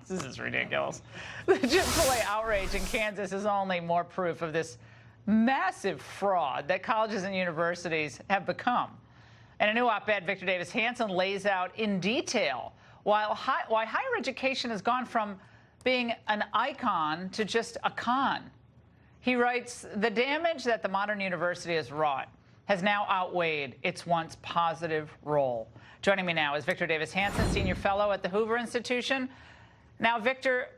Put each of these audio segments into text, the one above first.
This is ridiculous. The Chick-fil-A outrage in Kansas is only more proof of this massive fraud that colleges and universities have become. In a new op-ed, Victor Davis Hanson lays out in detail why higher education has gone from being an icon to just a con. He writes, the damage that the modern university has wrought has now outweighed its once positive role. Joining me now is Victor Davis Hanson, Senior Fellow at the Hoover Institution. Now, Victor,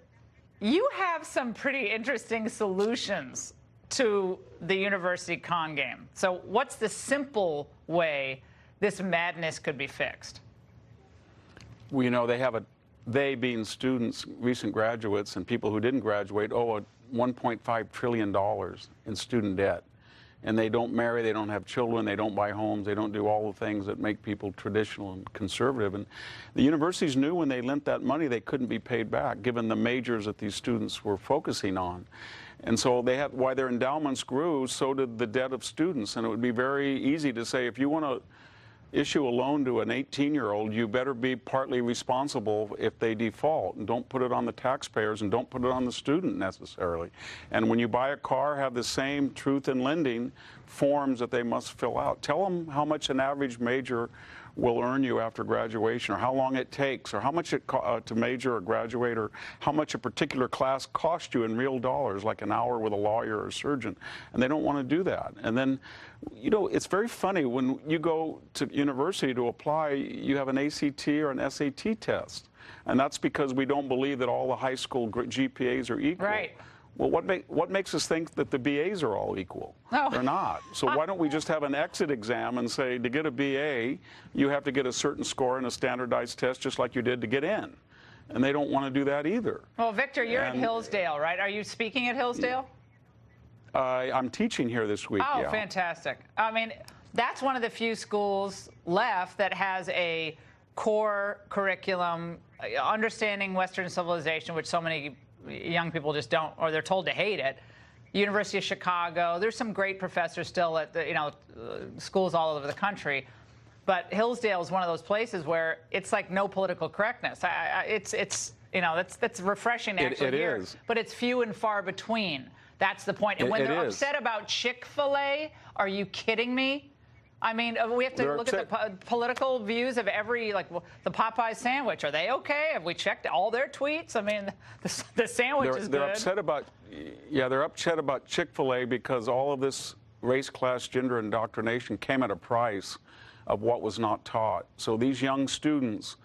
you have some pretty interesting solutions to the university con game. So what's the simple way this madness could be fixed? Well, you know, they being students, recent graduates, and people who didn't graduate owe $1.5 trillion in student debt. And they don't marry, they don't have children, they don't buy homes, they don't do all the things that make people traditional and conservative. And the universities knew when they lent that money they couldn't be paid back, given the majors that these students were focusing on. And so while their endowments grew, so did the debt of students. And it would be very easy to say, if you want to issue a loan to an 18-year-old, you better be partly responsible if they default, and don't put it on the taxpayers and don't put it on the student necessarily. And when you buy a car, have the same truth in lending forms that they must fill out. Tell them how much an average major will earn you after graduation, or how long it takes, or how much to major or graduate, or how much a particular class cost you in real dollars, like an hour with a lawyer or a surgeon. And they don't want to do that. And then, you know, it's very funny when you go to university to apply, you have an ACT or an SAT test. And that's because we don't believe that all the high school GPAs are equal. Right. Well, what makes us think that the BAs are all equal? No. They're not. So why don't we just have an exit exam and say, to get a BA, you have to get a certain score in a standardized test just like you did to get in. And they don't want to do that either. Well, Victor, you're at Hillsdale, right? Are you speaking at Hillsdale? I'm teaching here this week, Oh, yeah. fantastic. I mean, that's one of the few schools left that has a core curriculum, understanding Western civilization, which so many young people just don't, or they're told to hate it. University of Chicago, there's some great professors still at the, schools all over the country. But Hillsdale is one of those places where it's like no political correctness. That's refreshing actually. It is. But it's few and far between. That's the point. And when they're upset about Chick-fil-A, are you kidding me? I mean, we have to look at the political views of every, like the Popeye sandwich. Are they okay? Have we checked all their tweets? I mean, the sandwich is good. They're upset about Chick-fil-A because all of this race, class, gender indoctrination came at a price of what was not taught. So these young students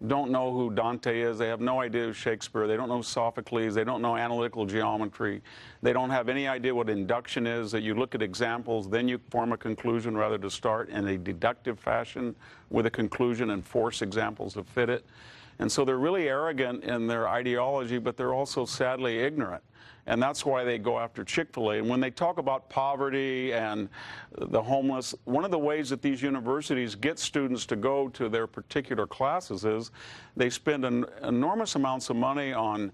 don't know who Dante is. They have no idea who Shakespeare. They don't know Sophocles. They don't know analytical geometry. They don't have any idea what induction is, that you look at examples, then you form a conclusion rather to start in a deductive fashion with a conclusion and force examples to fit it. And so they're really arrogant in their ideology, but they're also sadly ignorant. And that's why they go after Chick-fil-A. And when they talk about poverty and the homeless, one of the ways that these universities get students to go to their particular classes is they spend enormous amounts of money on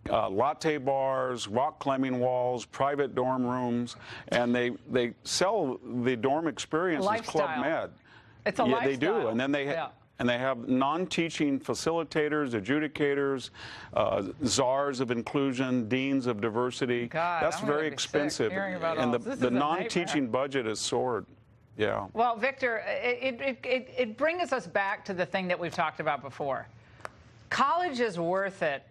latte bars, rock climbing walls, private dorm rooms, and they sell the dorm experience as Club Med. It's a lifestyle. They do. And then they have non-teaching facilitators, adjudicators, czars of inclusion, deans of diversity. God, that's very expensive. And the non-teaching budget is soared. Yeah. Well, Victor, it brings us back to the thing that we've talked about before. College is worth it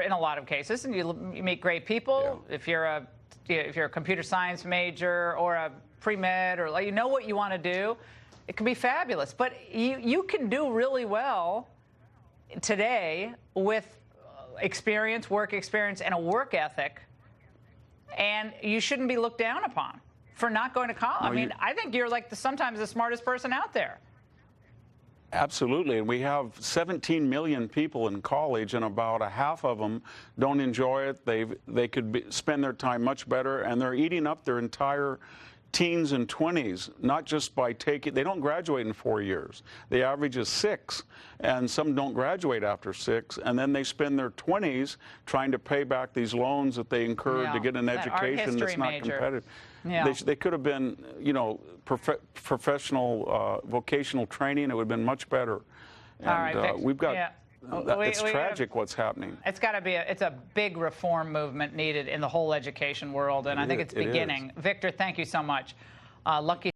in a lot of cases, and you meet great people. Yeah. If you're a computer science major or a pre-med, or you know what you want to do, it can be fabulous. But you can do really well today with experience, work experience, and a work ethic, and you shouldn't be looked down upon for not going to college. I mean, I think you're like sometimes the smartest person out there. Absolutely, and we have 17 million people in college, and about a half of them don't enjoy it. They could spend their time much better, and they're eating up their entire teens and 20s, not just by they don't graduate in 4 years. The average is 6, and some don't graduate after 6, and then they spend their 20s trying to pay back these loans that they incurred to get an education that's not competitive. Yeah. They could have been, professional vocational training. It would have been much better. And all right, we've got it's tragic what's happening. It's got to be it's a big reform movement needed in the whole education world, and I think it's beginning. Victor, thank you so much. Lucky